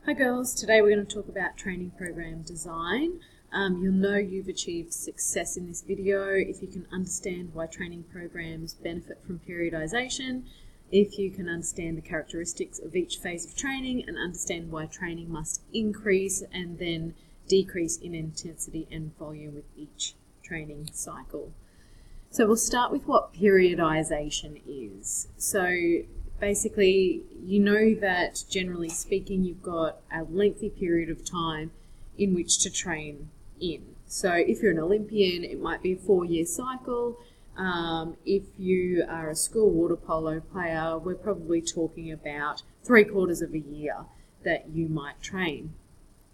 Hi girls, today we're going to talk about training program design. You'll know you've achieved success in this video if you can understand why training programs benefit from periodization, if you can understand the characteristics of each phase of training and understand why training must increase and then decrease in intensity and volume with each training cycle. So we'll start with what periodization is. So basically, you know that generally speaking, you've got a lengthy period of time in which to train in. So if you're an Olympian, it might be a 4-year cycle. If you are a school water polo player, we're probably talking about 3/4 of a year that you might train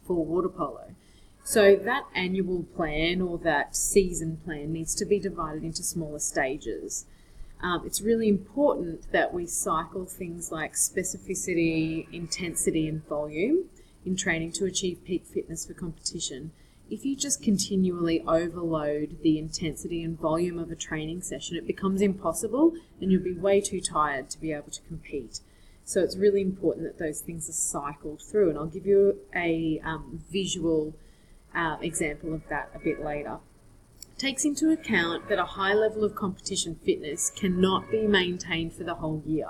for water polo. So that annual plan or that season plan needs to be divided into smaller stages. It's really important that we cycle things like specificity, intensity and volume in training to achieve peak fitness for competition. If you just continually overload the intensity and volume of a training session, it becomes impossible and you'll be way too tired to be able to compete. So it's really important that those things are cycled through, and I'll give you a visual example of that a bit later. Takes into account that a high level of competition fitness cannot be maintained for the whole year.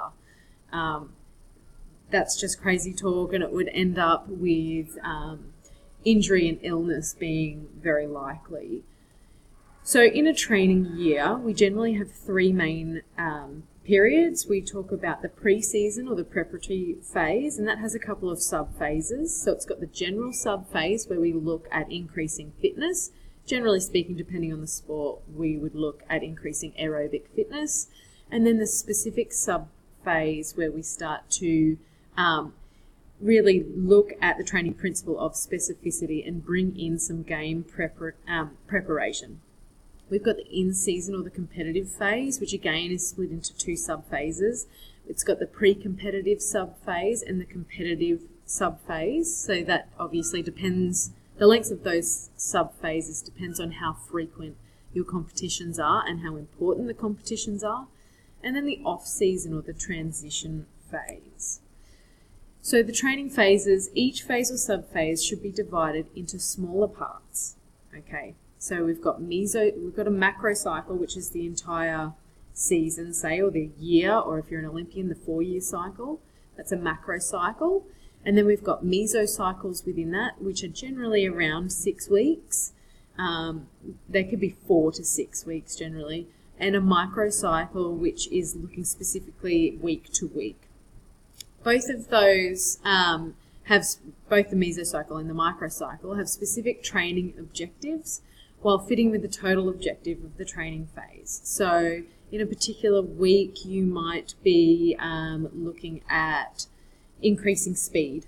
That's just crazy talk, and it would end up with injury and illness being very likely. So in a training year, we generally have 3 main periods. We talk about the pre-season or the preparatory phase, and that has a couple of sub-phases. So it's got the general sub-phase where we look at increasing fitness. Generally speaking, depending on the sport, we would look at increasing aerobic fitness. And then the specific sub-phase where we start to really look at the training principle of specificity and bring in some game preparation. We've got the in-season or the competitive phase, which again is split into 2 sub-phases. It's got the pre-competitive sub-phase and the competitive sub-phase. So that obviously depends. The length of those sub-phases depends on how frequent your competitions are and how important the competitions are. And then the off-season or the transition phase. So the training phases, each phase or sub-phase should be divided into smaller parts. Okay, so we've got a macro cycle, which is the entire season, say, or the year, or if you're an Olympian, the 4-year cycle. That's a macro cycle. And then we've got mesocycles within that, which are generally around 6 weeks. They could be 4 to 6 weeks generally. And a microcycle, which is looking specifically week to week. Both of those both the mesocycle and the microcycle have specific training objectives while fitting with the total objective of the training phase. So in a particular week, you might be looking at increasing speed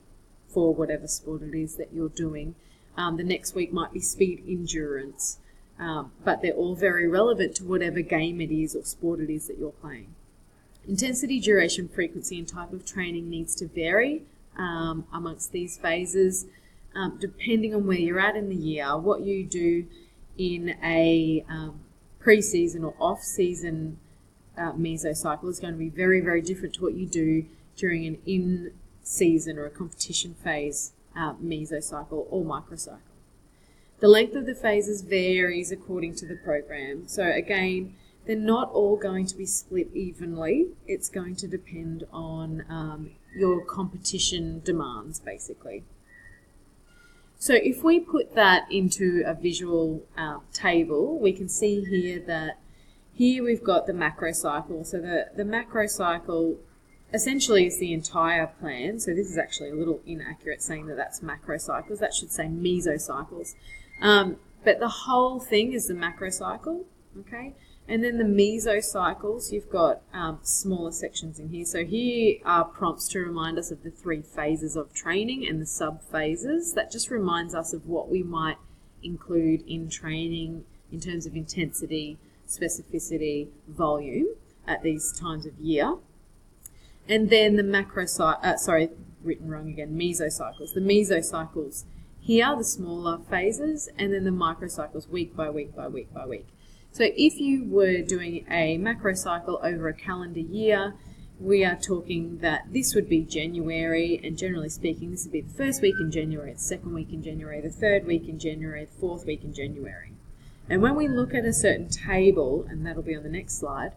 for whatever sport it is that you're doing. The next week might be speed endurance, but they're all very relevant to whatever game it is or sport it is that you're playing. Intensity, duration, frequency and type of training needs to vary amongst these phases depending on where you're at in the year. What you do in a pre-season or off-season mesocycle is going to be very, very different to what you do during an in-season or a competition phase mesocycle or microcycle. The length of the phases varies according to the program. So again, they're not all going to be split evenly. It's going to depend on your competition demands, basically. So if we put that into a visual table, we can see here that here we've got the macro cycle. So the macro cycle essentially is the entire plan. So this is actually a little inaccurate saying that that's macro cycles. That should say mesocycles. But the whole thing is the macro cycle, okay? And then the mesocycles, you've got smaller sections in here. So here are prompts to remind us of the 3 phases of training and the sub-phases. That just reminds us of what we might include in training in terms of intensity, specificity, volume at these times of year. And then the mesocycles. The mesocycles, here are the smaller phases, and then the microcycles week by week by week by week. So if you were doing a macro cycle over a calendar year, we are talking that this would be January, and generally speaking, this would be the first week in January, the second week in January, the third week in January, the fourth week in January. And when we look at a certain table, and that'll be on the next slide,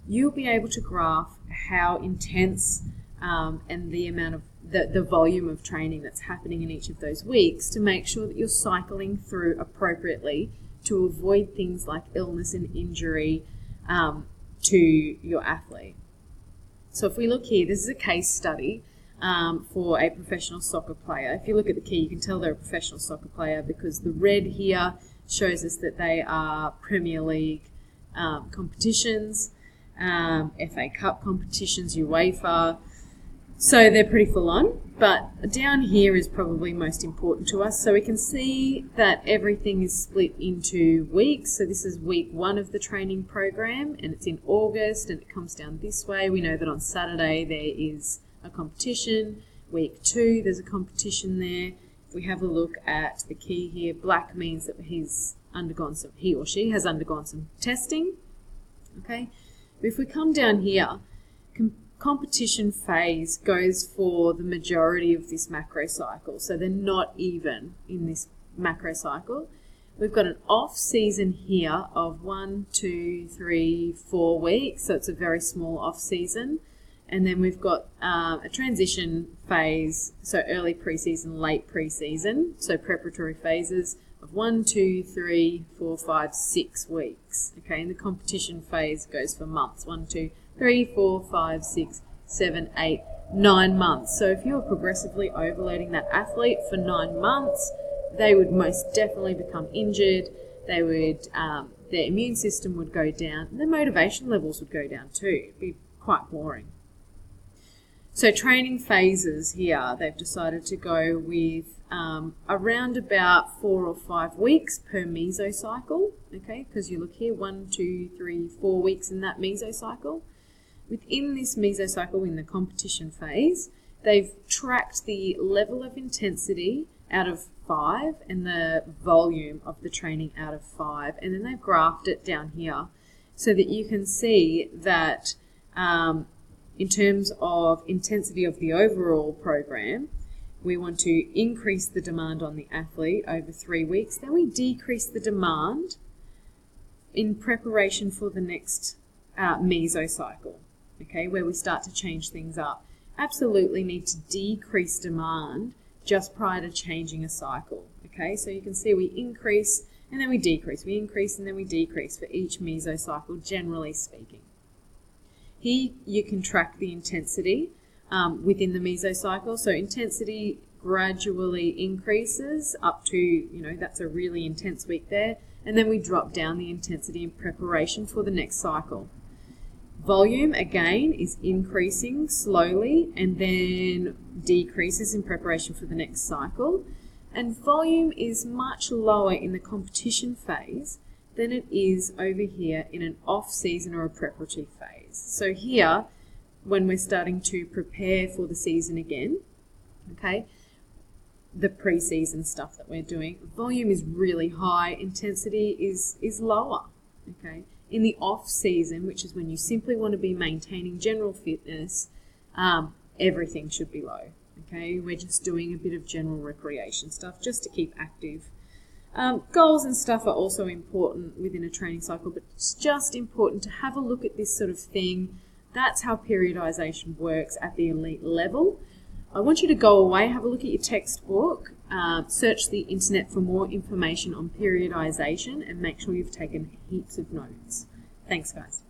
you'll be able to graph how intense and the amount of the volume of training that's happening in each of those weeks to make sure that you're cycling through appropriately to avoid things like illness and injury to your athlete. So if we look here, this is a case study for a professional soccer player. If you look at the key, you can tell they're a professional soccer player because the red here shows us that they are Premier League competitions, FA Cup competitions, UEFA. So they're pretty full on, but down here is probably most important to us. So we can see that everything is split into weeks. So this is week 1 of the training program, and it's in August, and it comes down this way. We know that on Saturday there is a competition. Week 2, there's a competition there. If we have a look at the key here, black means that he or she has undergone some testing. Okay, but if we come down here, competition phase goes for the majority of this macro cycle, so they're not even in this macro cycle. We've got an off season here of 1, 2, 3, 4 weeks, so it's a very small off season. And then we've got a transition phase, so early preseason, late preseason, so preparatory phases of 1, 2, 3, 4, 5, 6 weeks. Okay, and the competition phase goes for months, 1, 2, 3, 4, 5, 6, 7, 8, 9 months. So if you're progressively overloading that athlete for 9 months, they would most definitely become injured. They would, their immune system would go down, and their motivation levels would go down too. It'd be quite boring. So training phases here, they've decided to go with around about 4 or 5 weeks per mesocycle. Okay, because you look here, 1, 2, 3, 4 weeks in that mesocycle. Within this mesocycle, in the competition phase, they've tracked the level of intensity out of 5 and the volume of the training out of 5, and then they've graphed it down here so that you can see that in terms of intensity of the overall program, we want to increase the demand on the athlete over 3 weeks, then we decrease the demand in preparation for the next mesocycle. Okay, where we start to change things up. Absolutely need to decrease demand just prior to changing a cycle. Okay, so you can see we increase and then we decrease, we increase and then we decrease for each mesocycle, generally speaking. Here you can track the intensity within the mesocycle. So intensity gradually increases up to, that's a really intense week there, and then we drop down the intensity in preparation for the next cycle. Volume, again, is increasing slowly and then decreases in preparation for the next cycle. And volume is much lower in the competition phase than it is over here in an off-season or a preparatory phase. So here, when we're starting to prepare for the season again, okay, the pre-season stuff that we're doing, volume is really high, intensity is lower, okay. In the off-season, which is when you simply want to be maintaining general fitness, everything should be low. Okay, we're just doing a bit of general recreation stuff just to keep active. Goals and stuff are also important within a training cycle, but it's just important to have a look at this sort of thing. That's how periodisation works at the elite level. I want you to go away, have a look at your textbook, search the internet for more information on periodisation, and make sure you've taken heaps of notes. Thanks, guys.